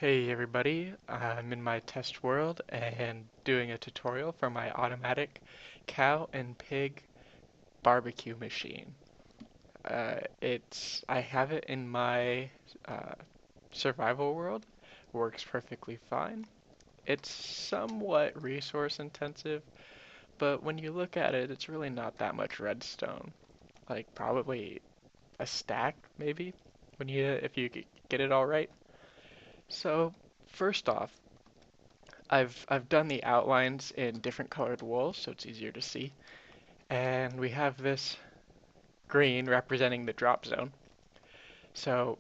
Hey everybody, I'm in my test world and doing a tutorial for my automatic cow and pig barbecue machine. I have it in my uh, survival world, works perfectly fine. It's somewhat resource intensive, but when you look at it, it's really not that much redstone. Like probably a stack maybe if you get it all right. So first off, I've done the outlines in different colored wool so it's easier to see. And we have this green representing the drop zone. So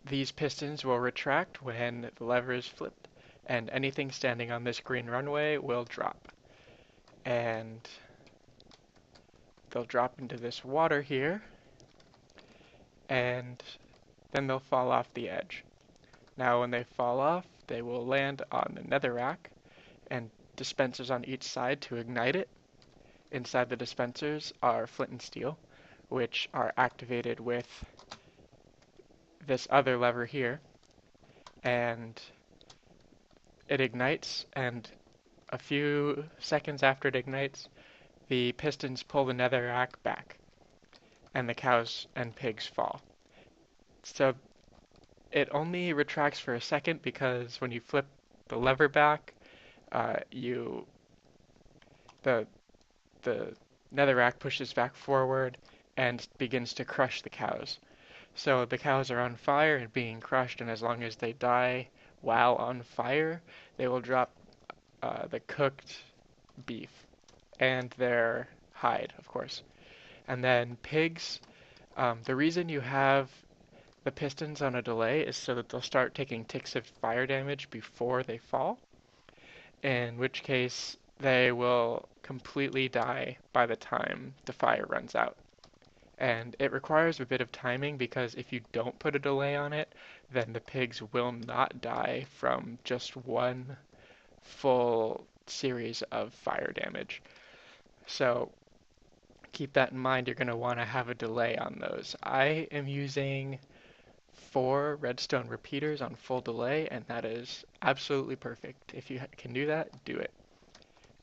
these pistons will retract when the lever is flipped, and anything standing on this green runway will drop. And they'll drop into this water here, and then they'll fall off the edge. Now when they fall off, they will land on the netherrack, and dispensers on each side to ignite it. Inside the dispensers are flint and steel, which are activated with this other lever here, and it ignites, and a few seconds after it ignites, the pistons pull the netherrack back, and the cows and pigs fall. So it only retracts for a second because when you flip the lever back, you the the netherrack pushes back forward and begins to crush the cows. So the cows are on fire and being crushed, and as long as they die while on fire, they will drop the cooked beef and their hide, of course. And then pigs, the reason you have the pistons on a delay is so that they'll start taking ticks of fire damage before they fall, in which case they will completely die by the time the fire runs out. And it requires a bit of timing because if you don't put a delay on it, then the pigs will not die from just one full series of fire damage. So keep that in mind. You're going to want to have a delay on those. I am using 4 redstone repeaters on full delay, and that is absolutely perfect. If you can do that, do it.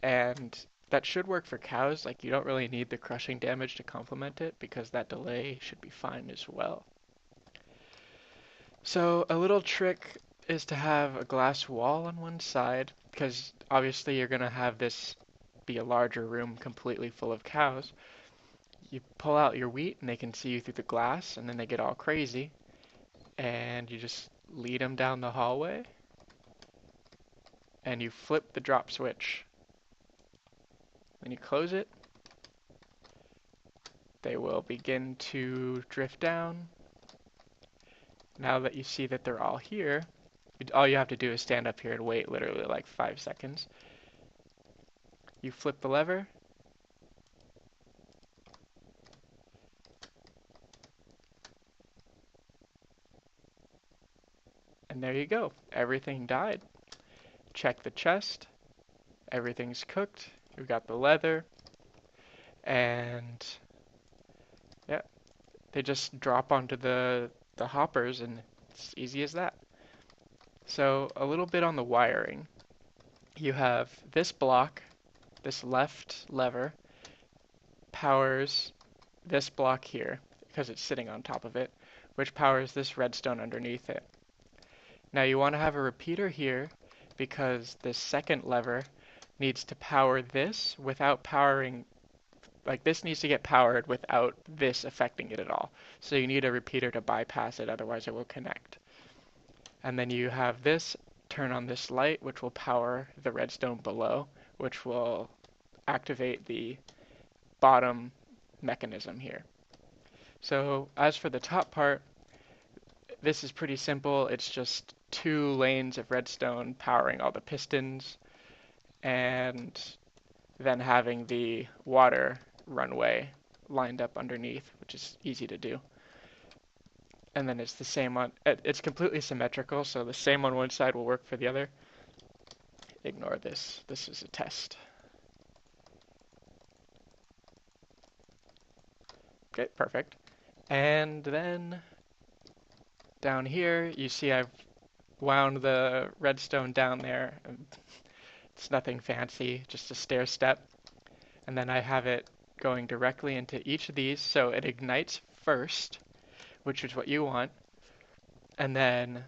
And that should work for cows. Like, you don't really need the crushing damage to complement it because that delay should be fine as well. So a little trick is to have a glass wall on one side because obviously you're going to have this be a larger room completely full of cows. You pull out your wheat and they can see you through the glass, and then they get all crazy, and you just lead them down the hallway and you flip the drop switch. When you close it, they will begin to drift down. Now that you see that they're all here, all you have to do is stand up here and wait literally like 5 seconds. You flip the lever, and there you go. Everything died. Check the chest. Everything's cooked. We've got the leather, and yeah, they just drop onto the hoppers, and it's easy as that. So a little bit on the wiring. You have this block, this left lever powers this block here because it's sitting on top of it, which powers this redstone underneath it. Now you want to have a repeater here because this second lever needs to power this without powering, like this needs to get powered without this affecting it at all. So you need a repeater to bypass it, otherwise it will connect. And then you have this turn on this light, which will power the redstone below, which will activate the bottom mechanism here. So as for the top part, this is pretty simple. It's just 2 lanes of redstone powering all the pistons, and then having the water runway lined up underneath, which is easy to do. And then it's the same on, it's completely symmetrical, so the same on one side will work for the other. Ignore this. This is a test. Okay, perfect. And then down here, you see I've wound the redstone down there. It's nothing fancy, just a stair step. And then I have it going directly into each of these, so it ignites first, which is what you want. And then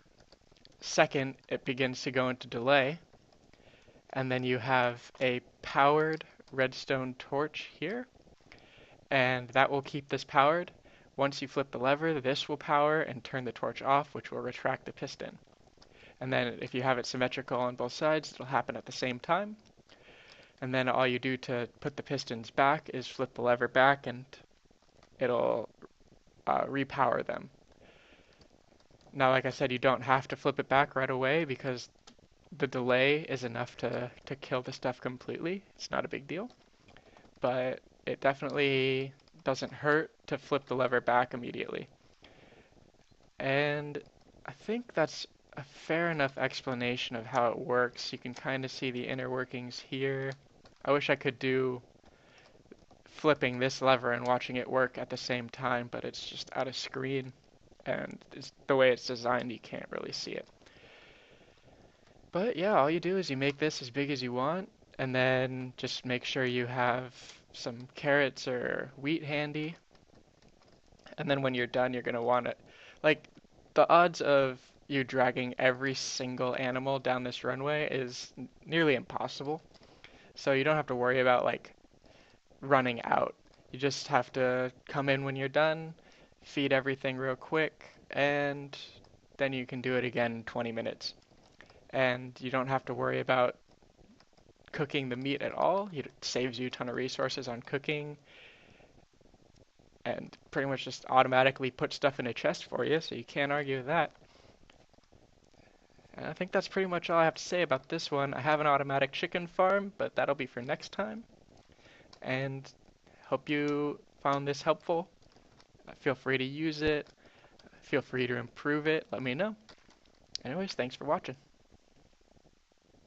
second, it begins to go into delay. And then you have a powered redstone torch here, and that will keep this powered. Once you flip the lever, this will power and turn the torch off, which will retract the piston. And then if you have it symmetrical on both sides, it'll happen at the same time. And then all you do to put the pistons back is flip the lever back and it'll repower them. Now, like I said, you don't have to flip it back right away because the delay is enough to kill the stuff completely. It's not a big deal, but it definitely doesn't hurt to flip the lever back immediately. And I think that's a fair enough explanation of how it works. You can kind of see the inner workings here. I wish I could do flipping this lever and watching it work at the same time, but it's just out of screen, and the way it's designed, you can't really see it. But yeah, all you do is you make this as big as you want, and then just make sure you have some carrots or wheat handy. And then when you're done, you're going to want it. Like, the odds of you dragging every single animal down this runway is nearly impossible. So you don't have to worry about, like, running out. You just have to come in when you're done, feed everything real quick, and then you can do it again in 20 minutes. And you don't have to worry about cooking the meat at all. It saves you a ton of resources on cooking, and pretty much just automatically put stuff in a chest for you, so you can't argue with that. And I think that's pretty much all I have to say about this one. I have an automatic chicken farm, but that'll be for next time. And hope you found this helpful. Feel free to use it. Feel free to improve it. Let me know. Anyways, thanks for watching.